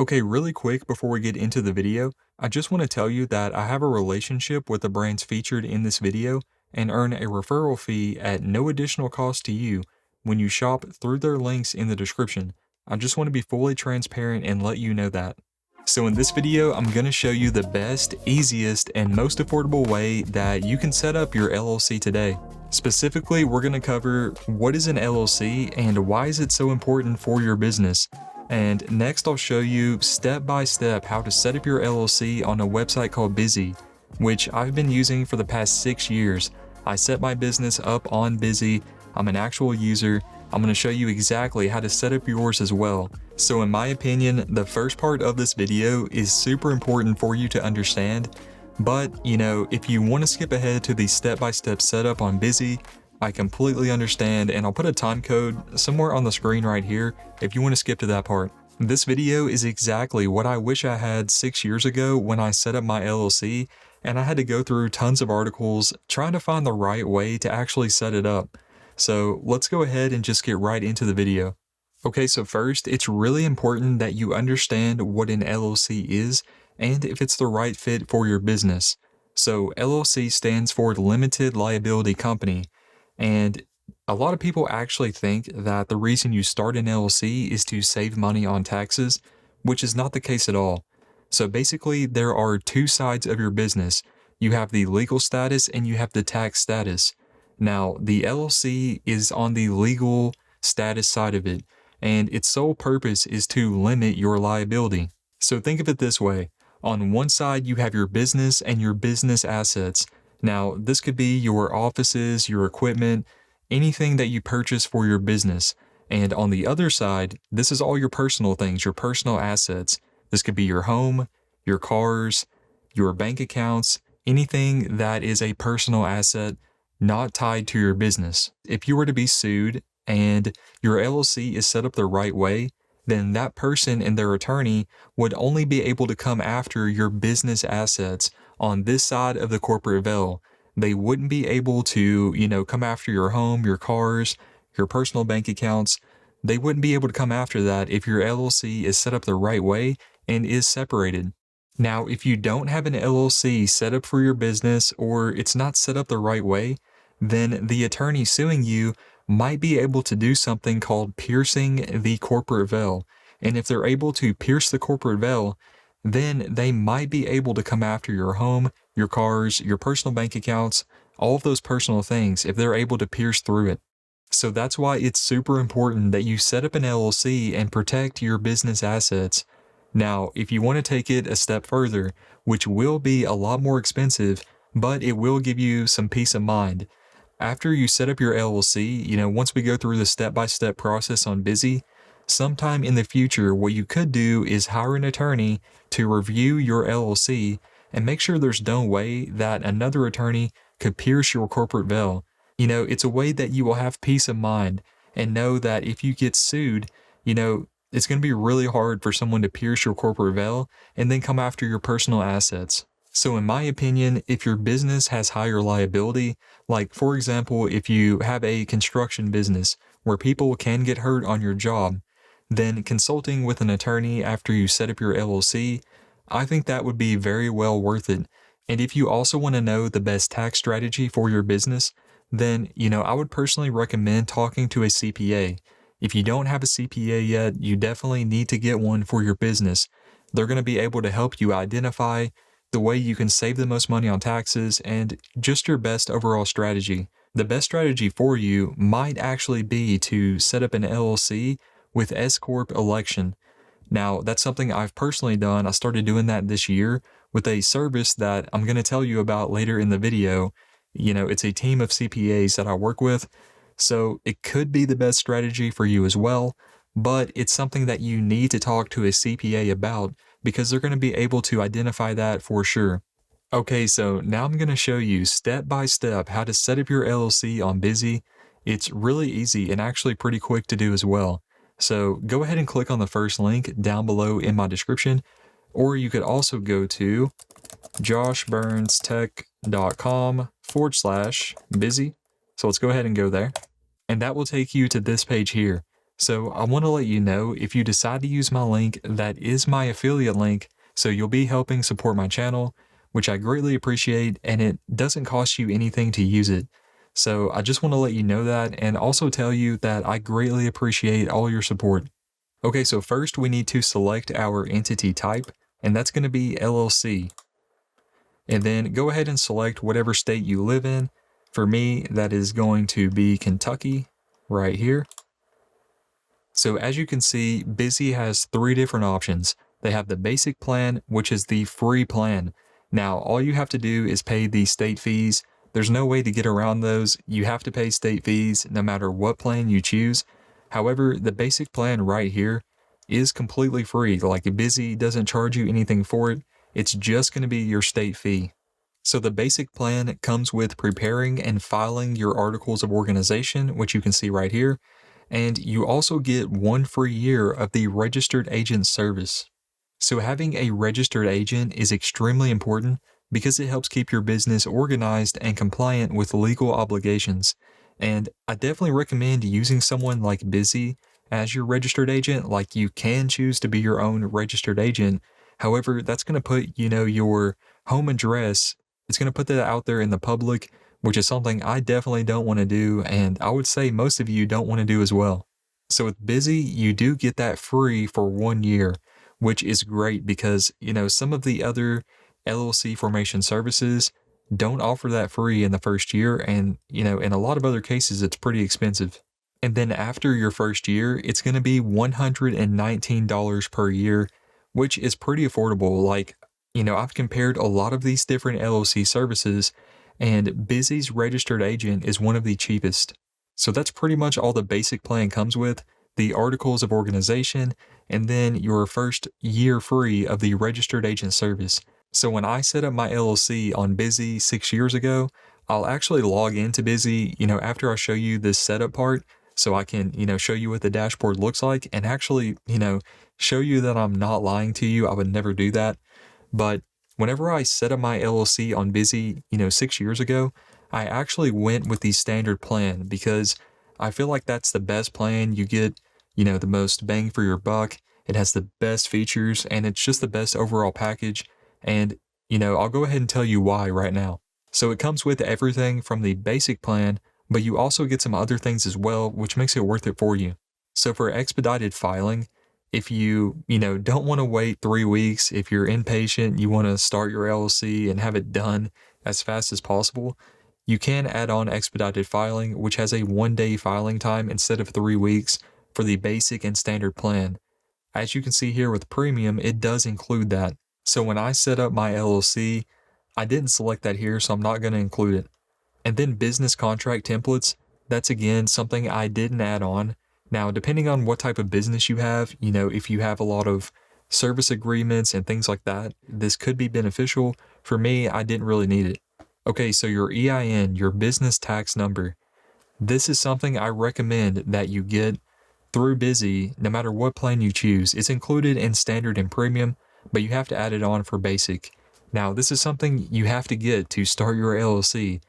Okay, really quick before we get into the video, I just want to tell you that I have a relationship with the brands featured in this video and earn a referral fee at no additional cost to you when you shop through their links in the description. I just want to be fully transparent and let you know that. So in this video, I'm going to show you the best, easiest, and most affordable way that you can set up your LLC today. Specifically, we're going to cover what is an LLC and why is it so important for your business. And next I'll show you step by step how to set up your LLC on a website called Bizee, which I've been using for the past 6 years. I set my business up on Bizee. I'm an actual user. I'm going to show you exactly how to set up yours as well. So in my opinion, the first part of this video is super important for you to understand. But, if you want to skip ahead to the step-by-step setup on Bizee, I completely understand, and I'll put a time code somewhere on the screen right here if you want to skip to that part. This video is exactly what I wish I had 6 years ago when I set up my LLC, and I had to go through tons of articles trying to find the right way to actually set it up. So let's go ahead and just get right into the video. Okay, so first, it's really important that you understand what an LLC is and if it's the right fit for your business. So LLC stands for Limited Liability Company. And a lot of people actually think that the reason you start an LLC is to save money on taxes, which is not the case at all. So basically, there are two sides of your business. You have the legal status and you have the tax status. Now, the LLC is on the legal status side of it, and its sole purpose is to limit your liability. So think of it this way. On one side, you have your business and your business assets. Now, this could be your offices, your equipment, anything that you purchase for your business. And on the other side, this is all your personal things, your personal assets. This could be your home, your cars, your bank accounts, anything that is a personal asset not tied to your business. If you were to be sued and your LLC is set up the right way, then that person and their attorney would only be able to come after your business assets on this side of the corporate veil. They wouldn't be able to, come after your home, your cars, your personal bank accounts. They wouldn't be able to come after that if your LLC is set up the right way and is separated. Now, if you don't have an LLC set up for your business or it's not set up the right way, then the attorney suing you might be able to do something called piercing the corporate veil. And if they're able to pierce the corporate veil, then they might be able to come after your home, your cars, your personal bank accounts, all of those personal things if they're able to pierce through it. So that's why it's super important that you set up an LLC and protect your business assets. Now, if you want to take it a step further, which will be a lot more expensive, but it will give you some peace of mind. After you set up your LLC, once we go through the step-by-step process on Bizee, sometime in the future, what you could do is hire an attorney to review your LLC and make sure there's no way that another attorney could pierce your corporate veil. It's a way that you will have peace of mind and know that if you get sued, it's going to be really hard for someone to pierce your corporate veil and then come after your personal assets. So in my opinion, if your business has higher liability, like for example, if you have a construction business where people can get hurt on your job, then consulting with an attorney after you set up your LLC, I think that would be very well worth it. And if you also want to know the best tax strategy for your business, then, I would personally recommend talking to a CPA. If you don't have a CPA yet, you definitely need to get one for your business. They're going to be able to help you identify the way you can save the most money on taxes and just your best overall strategy. The best strategy for you might actually be to set up an LLC with S-Corp election. Now, that's something I've personally done. I started doing that this year with a service that I'm going to tell you about later in the video. It's a team of CPAs that I work with, so it could be the best strategy for you as well, but it's something that you need to talk to a CPA about because they're going to be able to identify that for sure. Okay, so now I'm going to show you step by step how to set up your LLC on Bizee. It's really easy and actually pretty quick to do as well. So go ahead and click on the first link down below in my description, or you could also go to joshburnstech.com/Bizee. So let's go ahead and go there. And that will take you to this page here. So I want to let you know, if you decide to use my link, that is my affiliate link. So you'll be helping support my channel, which I greatly appreciate, and it doesn't cost you anything to use it. So I just want to let you know that, and also tell you that I greatly appreciate all your support. Okay, so first we need to select our entity type, and that's going to be LLC. And then go ahead and select whatever state you live in. For me, that is going to be Kentucky right here. So as you can see, Bizee has three different options. They have the basic plan, which is the free plan. Now, all you have to do is pay the state fees. There's no way to get around those. You have to pay state fees no matter what plan you choose. However, the basic plan right here is completely free. Like, Bizee doesn't charge you anything for it. It's just going to be your state fee. So the basic plan comes with preparing and filing your articles of organization, which you can see right here. And you also get 1 free year of the registered agent service. So having a registered agent is extremely important because it helps keep your business organized and compliant with legal obligations. And I definitely recommend using someone like Bizee as your registered agent. Like, you can choose to be your own registered agent. However, that's going to put, your home address, it's going to put that out there in the public, which is something I definitely don't want to do, and I would say most of you don't want to do as well. So with Bizee, you do get that free for 1 year, which is great because, some of the other LLC formation services don't offer that free in the first year, and, in a lot of other cases, it's pretty expensive. And then after your first year, it's going to be $119 per year, which is pretty affordable. Like, I've compared a lot of these different LLC services, and Bizee's registered agent is one of the cheapest. So that's pretty much all the basic plan comes with: the articles of organization, and then your first year free of the registered agent service. So when I set up my LLC on Bizee 6 years ago, I'll actually log into Bizee, after I show you this setup part, so I can, show you what the dashboard looks like, and actually, show you that I'm not lying to you. I would never do that. But whenever I set up my LLC on Bizee, 6 years ago, I actually went with the standard plan because I feel like that's the best plan. You get, the most bang for your buck. It has the best features, and it's just the best overall package. And, I'll go ahead and tell you why right now. So it comes with everything from the basic plan, but you also get some other things as well, which makes it worth it for you. So for expedited filing, if you, don't want to wait 3 weeks, if you're impatient, you want to start your LLC and have it done as fast as possible, you can add on expedited filing, which has a 1-day filing time instead of 3 weeks for the basic and standard plan. As you can see here with premium, it does include that. So when I set up my LLC, I didn't select that here, so I'm not going to include it. And then business contract templates, that's again something I didn't add on. Now, depending on what type of business you have, if you have a lot of service agreements and things like that, this could be beneficial. For me, I didn't really need it. Okay, so your EIN, your business tax number, this is something I recommend that you get through Bizee no matter what plan you choose. It's included in standard and premium, but you have to add it on for basic. Now, this is something you have to get to start your LLC.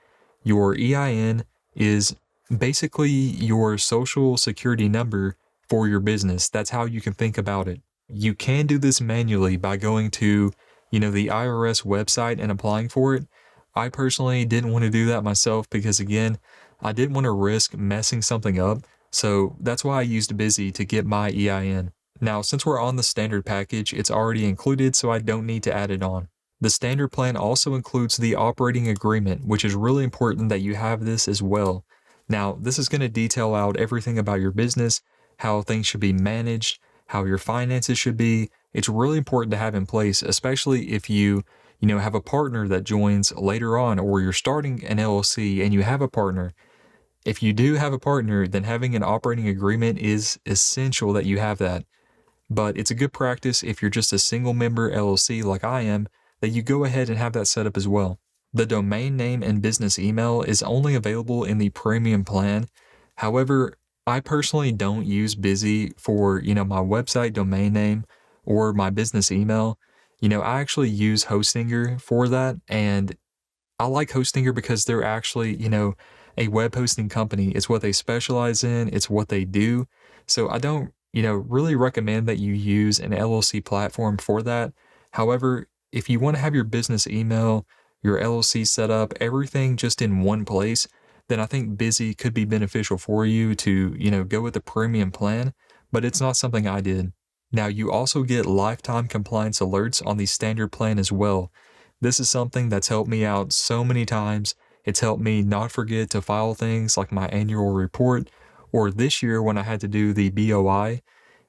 Your EIN is basically your social security number for your business. That's how you can think about it. You can do this manually by going to, the IRS website and applying for it. I personally didn't want to do that myself because, again, I didn't want to risk messing something up. So that's why I used Bizee to get my EIN. Now, since we're on the standard package, it's already included, so I don't need to add it on. The standard plan also includes the operating agreement, which is really important that you have this as well. Now, this is going to detail out everything about your business, how things should be managed, how your finances should be. It's really important to have in place, especially if you have a partner that joins later on, or you're starting an LLC and you have a partner. If you do have a partner, then having an operating agreement is essential that you have that. But it's a good practice if you're just a single member LLC like I am, that you go ahead and have that set up as well. The domain name and business email is only available in the premium plan. However, I personally don't use Bizee for, my website domain name or my business email. I actually use Hostinger for that, and I like Hostinger because they're actually, a web hosting company. It's what they specialize in, it's what they do. So I don't, really recommend that you use an LLC platform for that. However, if you want to have your business email, your LLC set up, everything just in one place, then I think Bizee could be beneficial for you to, go with the premium plan, but it's not something I did. Now, you also get lifetime compliance alerts on the standard plan as well. This is something that's helped me out so many times. It's helped me not forget to file things like my annual report, or this year when I had to do the BOI.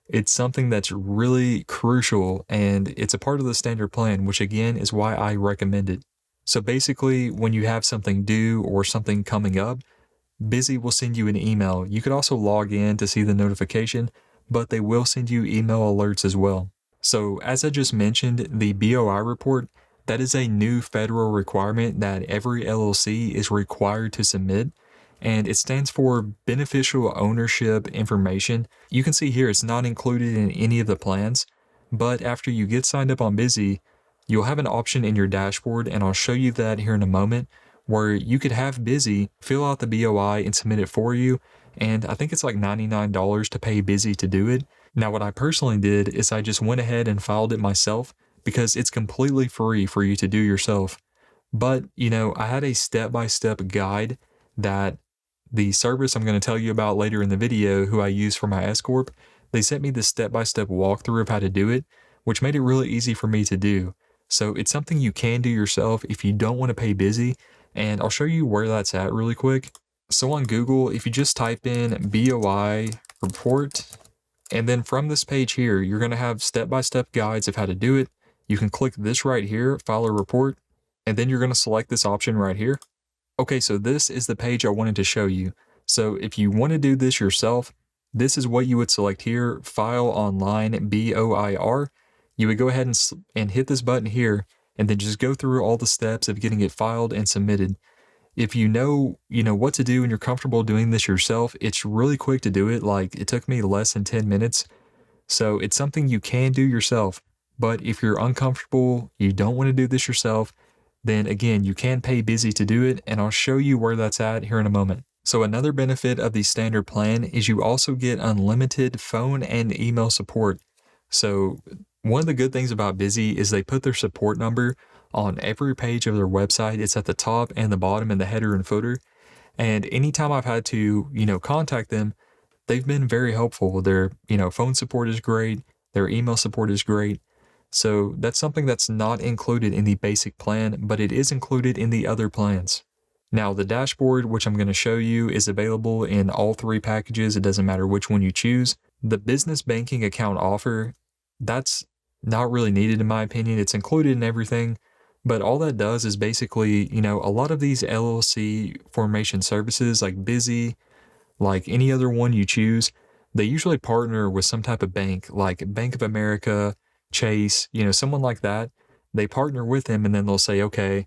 It's something that's really crucial, and it's a part of the standard plan, which again is why I recommend it. So basically, when you have something due or something coming up, Bizee will send you an email. You could also log in to see the notification, but they will send you email alerts as well. So as I just mentioned, the BOI report, that is a new federal requirement that every LLC is required to submit, and it stands for Beneficial Ownership Information. You can see here it's not included in any of the plans, but after you get signed up on Bizee, you'll have an option in your dashboard, and I'll show you that here in a moment, where you could have Bizee fill out the BOI and submit it for you, and I think it's like $99 to pay Bizee to do it. Now, what I personally did is I just went ahead and filed it myself because it's completely free for you to do yourself. But, I had a step-by-step guide that the service I'm going to tell you about later in the video, who I use for my S-Corp, they sent me this step-by-step walkthrough of how to do it, which made it really easy for me to do. So it's something you can do yourself if you don't want to pay Bizee, and I'll show you where that's at really quick. So on Google, if you just type in BOI report, and then from this page here, you're going to have step-by-step guides of how to do it. You can click this right here, file a report, and then you're going to select this option right here. Okay, so this is the page I wanted to show you. So if you want to do this yourself, this is what you would select here, File Online, BOIR. You would go ahead and hit this button here, and then just go through all the steps of getting it filed and submitted. If you know what to do and you're comfortable doing this yourself, it's really quick to do it. Like, it took me less than 10 minutes. So it's something you can do yourself. But if you're uncomfortable, you don't want to do this yourself, then again, you can pay Bizee to do it, and I'll show you where that's at here in a moment. So another benefit of the standard plan is you also get unlimited phone and email support. So one of the good things about Bizee is they put their support number on every page of their website. It's at the top and the bottom in the header and footer. And anytime I've had to, contact them, they've been very helpful. Their, phone support is great. Their email support is great. So that's something that's not included in the basic plan, but it is included in the other plans. Now, the dashboard, which I'm going to show you, is available in all three packages. It doesn't matter which one you choose. The business banking account offer, that's not really needed in my opinion. It's included in everything, but all that does is basically, a lot of these LLC formation services like Bizee, like any other one you choose, they usually partner with some type of bank like Bank of America, Chase, someone like that. They partner with them, and then they'll say, okay,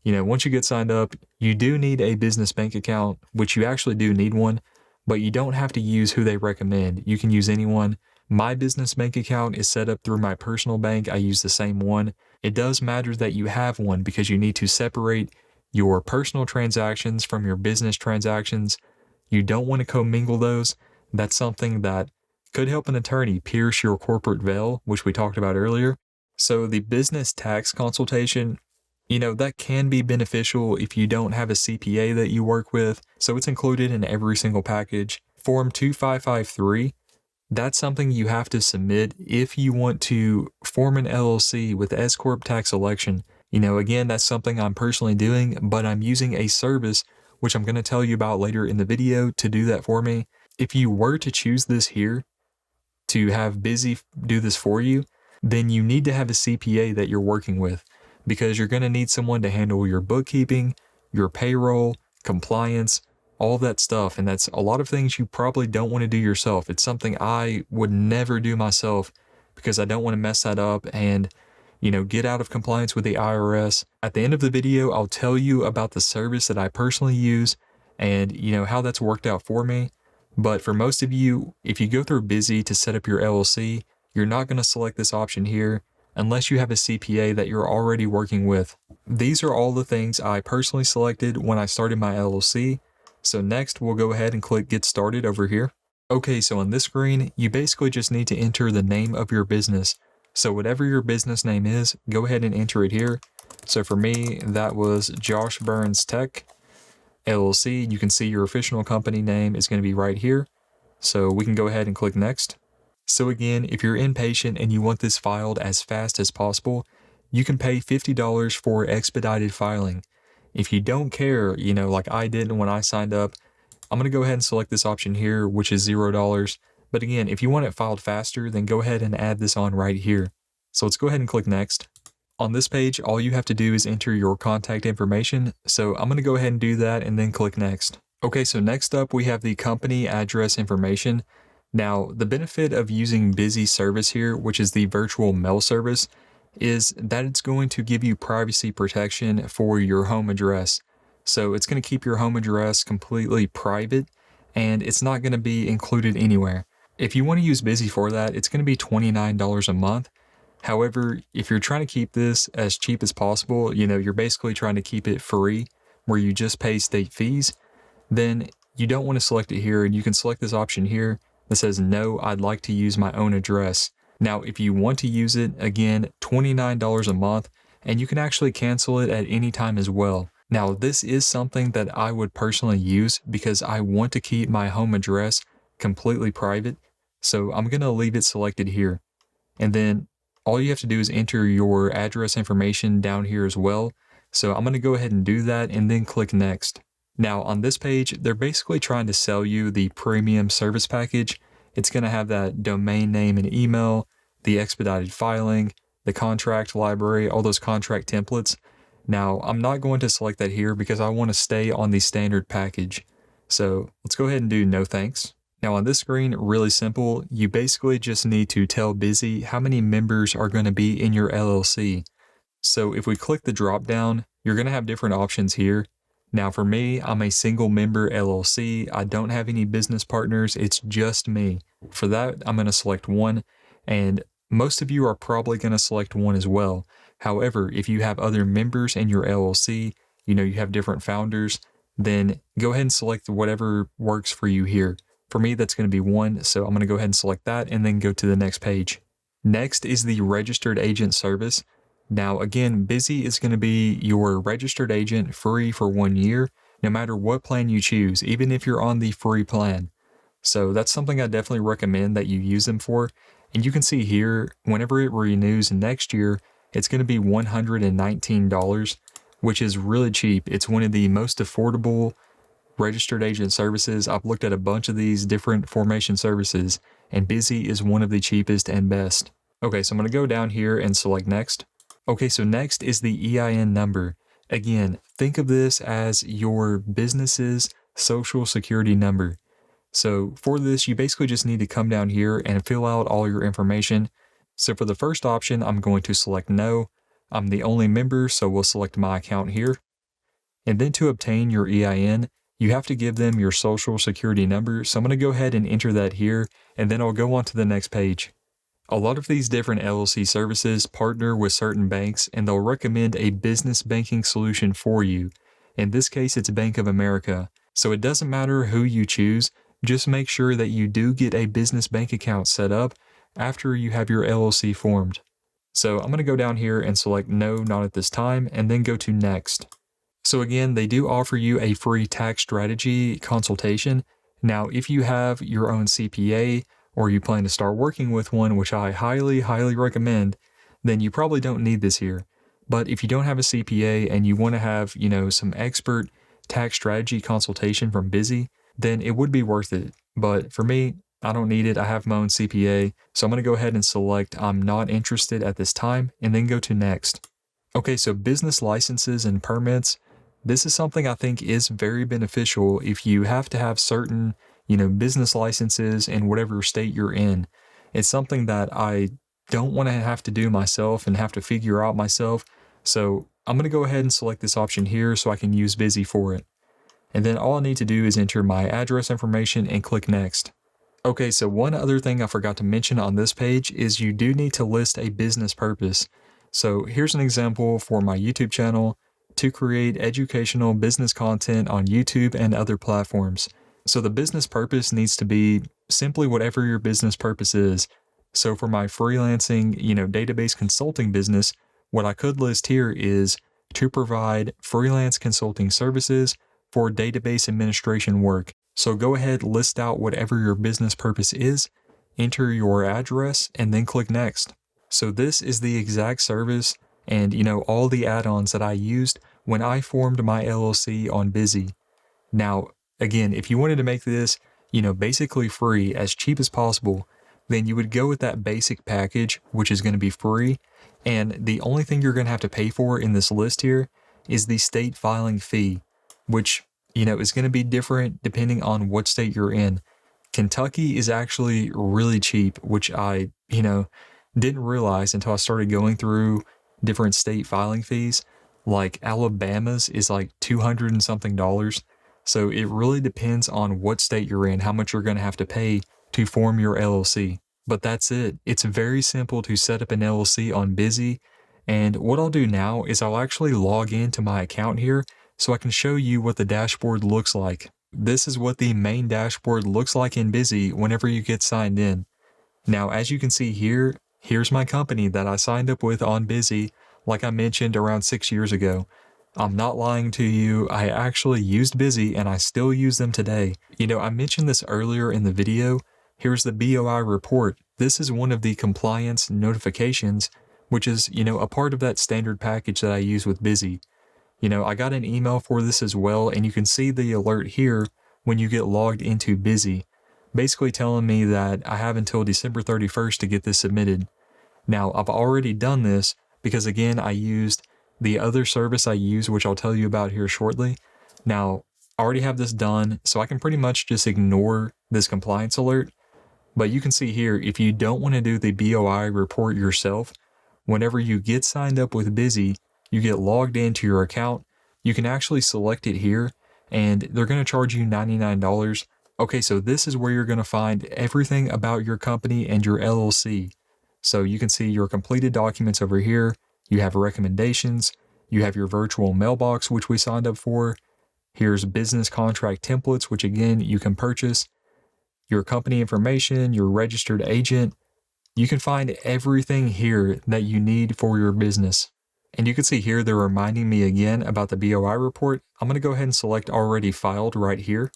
once you get signed up, you do need a business bank account, which you actually do need one, but you don't have to use who they recommend. You can use anyone. My business bank account is set up through my personal bank. I use the same one. It does matter that you have one because you need to separate your personal transactions from your business transactions. You don't want to commingle those. That's something that could help an attorney pierce your corporate veil, which we talked about earlier. So the business tax consultation, that can be beneficial if you don't have a CPA that you work with. So it's included in every single package. Form 2553, that's something you have to submit if you want to form an LLC with S-Corp tax election. Again, that's something I'm personally doing, but I'm using a service, which I'm going to tell you about later in the video, to do that for me. If you were to choose this here, to have Bizee do this for you, then you need to have a CPA that you're working with, because you're going to need someone to handle your bookkeeping, your payroll, compliance, all that stuff. And that's a lot of things you probably don't want to do yourself. It's something I would never do myself because I don't want to mess that up and, get out of compliance with the IRS. At the end of the video, I'll tell you about the service that I personally use and, how that's worked out for me. But for most of you, if you go through Bizee to set up your LLC, you're not going to select this option here unless you have a CPA that you're already working with. These are all the things I personally selected when I started my LLC. So next, we'll go ahead and click Get Started over here. Okay, so on this screen, you basically just need to enter the name of your business. So whatever your business name is, go ahead and enter it here. So for me, that was Josh Burns Tech LLC. You can see your official company name is going to be right here. So we can go ahead and click Next. So again, if you're impatient and you want this filed as fast as possible, you can pay $50 for expedited filing. If you don't care, like I did when I signed up, I'm going to go ahead and select this option here, which is $0. But again, if you want it filed faster, then go ahead and add this on right here. So let's go ahead and click Next. On this page, all you have to do is enter your contact information. So I'm going to go ahead and do that and then click Next. Okay, so next up we have the company address information. Now, the benefit of using Bizee service here, which is the virtual mail service, is that it's going to give you privacy protection for your home address. So it's going to keep your home address completely private and it's not going to be included anywhere. If you want to use Bizee for that, it's going to be $29 a month. However, if you're trying to keep this as cheap as possible, you're basically trying to keep it free where you just pay state fees, then you don't want to select it here, and you can select this option here that says, no, I'd like to use my own address. Now, if you want to use it, again, $29 a month, and you can actually cancel it at any time as well. Now, this is something that I would personally use because I want to keep my home address completely private. So I'm going to leave it selected here. And then all you have to do is enter your address information down here as well. So I'm going to go ahead and do that and then click Next. Now on this page, they're basically trying to sell you the premium service package. It's going to have that domain name and email, the expedited filing, the contract library, all those contract templates. Now I'm not going to select that here because I want to stay on the standard package. So let's go ahead and do no thanks. Now on this screen, really simple, you basically just need to tell Bizee how many members are going to be in your LLC. So if we click the drop down, you're going to have different options here. Now for me, I'm a single member LLC. I don't have any business partners. It's just me. For that, I'm going to select one, and most of you are probably going to select one as well. However, if you have other members in your LLC, you have different founders, then go ahead and select whatever works for you here. For me, that's going to be one, so I'm going to go ahead and select that and then go to the next page. Next is the registered agent service. Now again, Bizee is going to be your registered agent free for 1 year, no matter what plan you choose, even if you're on the free plan. So that's something I definitely recommend that you use them for. And you can see here, whenever it renews next year, it's going to be $119, which is really cheap. It's one of the most affordable registered agent services. I've looked at a bunch of these different formation services, and Bizee is one of the cheapest and best. Okay, so I'm going to go down here and select Next. Okay, so next is the EIN number. Again, think of this as your business's social security number. So for this, you basically just need to come down here and fill out all your information. So for the first option, I'm going to select no. I'm the only member, so we'll select my account here. And then to obtain your EIN, you have to give them your social security number. So I'm going to go ahead and enter that here, and then I'll go on to the next page. A lot of these different LLC services partner with certain banks, and they'll recommend a business banking solution for you. In this case, it's Bank of America. So it doesn't matter who you choose, just make sure that you do get a business bank account set up after you have your LLC formed. So I'm going to go down here and select no, not at this time, and then go to Next. So again, they do offer you a free tax strategy consultation. Now, if you have your own CPA, or you plan to start working with one, which I highly, highly recommend, then you probably don't need this here. But if you don't have a CPA and you want to have, some expert tax strategy consultation from Bizee, then it would be worth it. But for me, I don't need it. I have my own CPA. So I'm going to go ahead and select I'm not interested at this time and then go to Next. Okay, so business licenses and permits. This is something I think is very beneficial if you have to have certain business licenses in whatever state you're in. It's something that I don't want to have to do myself and have to figure out myself. So I'm going to go ahead and select this option here so I can use Bizee for it. And then all I need to do is enter my address information and click Next. Okay, so one other thing I forgot to mention on this page is you do need to list a business purpose. So here's an example for my YouTube channel. to create educational business content on YouTube and other platforms. So the business purpose needs to be simply whatever your business purpose is. So for my freelancing, database consulting business, what I could list here is to provide freelance consulting services for database administration work. So go ahead, list out whatever your business purpose is, enter your address, and then click next. So this is the exact service and all the add-ons that I used when I formed my LLC on Bizee. Now, again, if you wanted to make this, basically free, as cheap as possible, then you would go with that basic package, which is going to be free. And the only thing you're going to have to pay for in this list here is the state filing fee, which, is going to be different depending on what state you're in. Kentucky is actually really cheap, which I, didn't realize until I started going through different state filing fees. Like Alabama's is like $200 and something. So it really depends on what state you're in, how much you're going to have to pay to form your LLC. But that's it. It's very simple to set up an LLC on Bizee. And what I'll do now is I'll actually log into my account here so I can show you what the dashboard looks like. This is what the main dashboard looks like in Bizee whenever you get signed in. Now, as you can see here, here's my company that I signed up with on Bizee, like I mentioned around 6 years ago. I'm not lying to you, I actually used Bizee and I still use them today. I mentioned this earlier in the video. Here's the BOI report. This is one of the compliance notifications, which is, a part of that standard package that I use with Bizee. I got an email for this as well, and you can see the alert here when you get logged into Bizee, basically telling me that I have until December 31st to get this submitted. Now, I've already done this because, again, I used the other service I use, which I'll tell you about here shortly. Now, I already have this done, so I can pretty much just ignore this compliance alert. But you can see here, if you don't want to do the BOI report yourself, whenever you get signed up with Bizee, you get logged into your account, you can actually select it here, and they're going to charge you $99. Okay, so this is where you're going to find everything about your company and your LLC. So you can see your completed documents over here. You have recommendations. You have your virtual mailbox, which we signed up for. Here's business contract templates, which again, you can purchase. Your company information, your registered agent. You can find everything here that you need for your business. And you can see here, they're reminding me again about the BOI report. I'm going to go ahead and select already filed right here.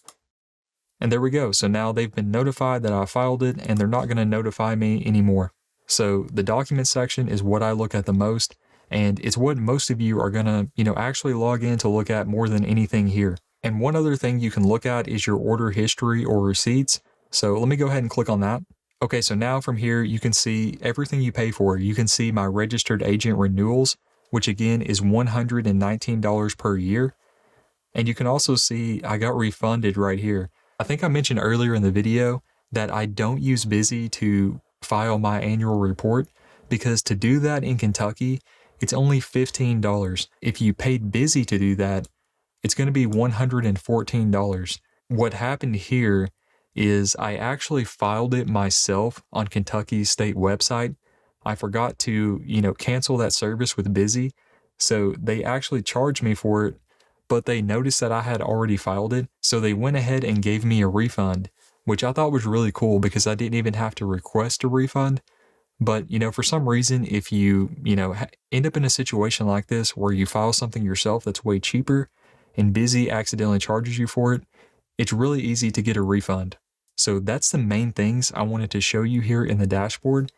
And there we go. So now they've been notified that I filed it and they're not going to notify me anymore. So the document section is what I look at the most. And it's what most of you are going to, actually log in to look at more than anything here. And one other thing you can look at is your order history or receipts. So let me go ahead and click on that. Okay, so now from here, you can see everything you pay for. You can see my registered agent renewals, which again is $119 per year. And you can also see I got refunded right here. I think I mentioned earlier in the video that I don't use Bizee to file my annual report because to do that in Kentucky, it's only $15. If you paid Bizee to do that, it's going to be $114. What happened here is I actually filed it myself on Kentucky's state website. I forgot to, cancel that service with Bizee. So they actually charged me for it, but they noticed that I had already filed it. So they went ahead and gave me a refund, which I thought was really cool because I didn't even have to request a refund. But, for some reason, if you, end up in a situation like this where you file something yourself that's way cheaper and Bizee accidentally charges you for it, it's really easy to get a refund. So that's the main things I wanted to show you here in the dashboard.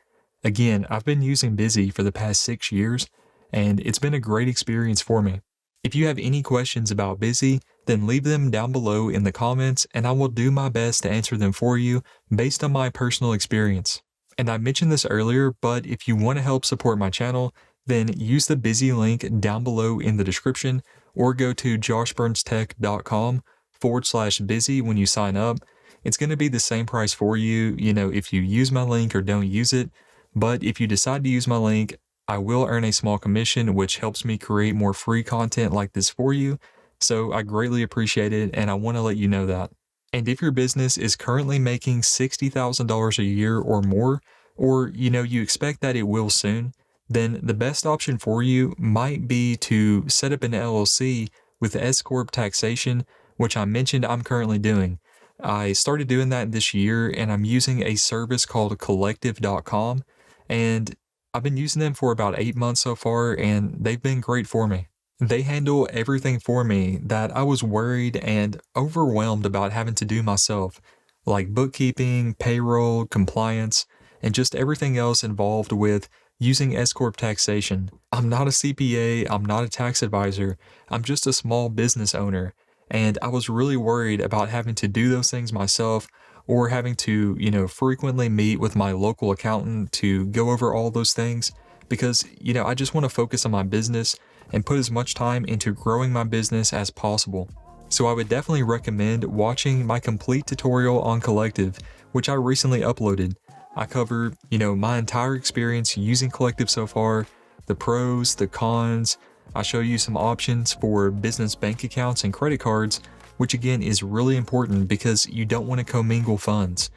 Again, I've been using Bizee for the past 6 years, and it's been a great experience for me. If you have any questions about Bizee, then leave them down below in the comments, and I will do my best to answer them for you based on my personal experience. And I mentioned this earlier, but if you want to help support my channel, then use the Bizee link down below in the description, or go to joshburnstech.com/Bizee when you sign up. It's going to be the same price for you, if you use my link or don't use it. But if you decide to use my link, I will earn a small commission, which helps me create more free content like this for you. So I greatly appreciate it, and I want to let you know that. And if your business is currently making $60,000 a year or more, or you expect that it will soon, then the best option for you might be to set up an LLC with S-Corp taxation, which I mentioned I'm currently doing. I started doing that this year and I'm using a service called collective.com, and I've been using them for about 8 months so far and they've been great for me. They handle everything for me that I was worried and overwhelmed about having to do myself, like bookkeeping, payroll, compliance, and just everything else involved with using S-Corp taxation. I'm not a CPA, I'm not a tax advisor, I'm just a small business owner, and I was really worried about having to do those things myself or having to, frequently meet with my local accountant to go over all those things because, I just want to focus on my business and put as much time into growing my business as possible. So I would definitely recommend watching my complete tutorial on Collective, which I recently uploaded. I cover, my entire experience using Collective so far, the pros, the cons. I show you some options for business bank accounts and credit cards, which again is really important because you don't want to commingle funds.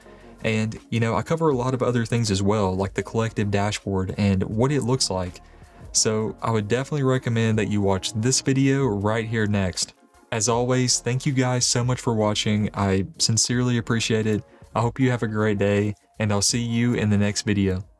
And, I cover a lot of other things as well, like the Collective dashboard and what it looks like. So I would definitely recommend that you watch this video right here next. As always, thank you guys so much for watching. I sincerely appreciate it. I hope you have a great day, and I'll see you in the next video.